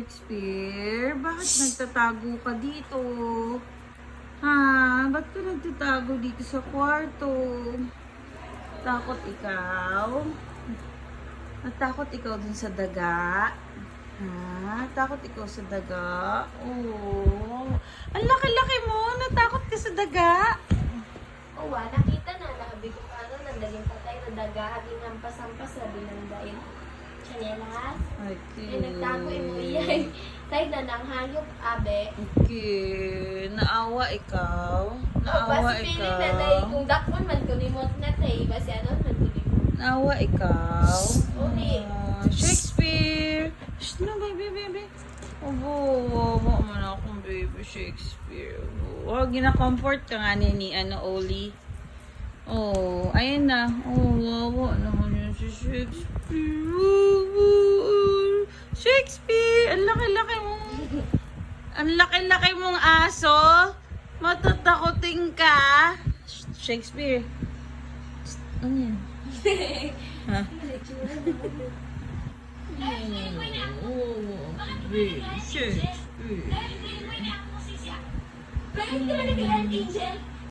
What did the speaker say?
Shakespeare, bakit nagtatago ka dito? Ha? Ba't ka nagtatago dito sa kwarto? Takot ikaw? Natakot ikaw dun sa daga? Ha? Takot ikaw sa daga? Oo. Ang laki-laki mo! Natakot ka sa daga? Oo, nakita na. Nakabi ko pa nandaging patay na daga. Haging hampas-hampas na binandain. Chanelas. Okay. Nagtago mo iyay. Kahit na nang hayop, abe. Okay. Naawa ikaw? Naawa Basi piling na ikaw? dahil kung dakon man kulimot na tayo. Basi ano man kulimot. Naawa ikaw? Uli. Shakespeare! Shh, no, baby. Obo, wawa man akong baby Shakespeare. Huwag gina-comfort ka nga ni Oli. Oh, ayun na. Oh, wawa naman yun si Shakespeare. Shakespeare! Ang laki-laki mo. Ang laki-laki mong aso. Matatakotin ka. Shakespeare. Ano yan? Ha? Shakespeare. Bakit ka ba nag-Angel?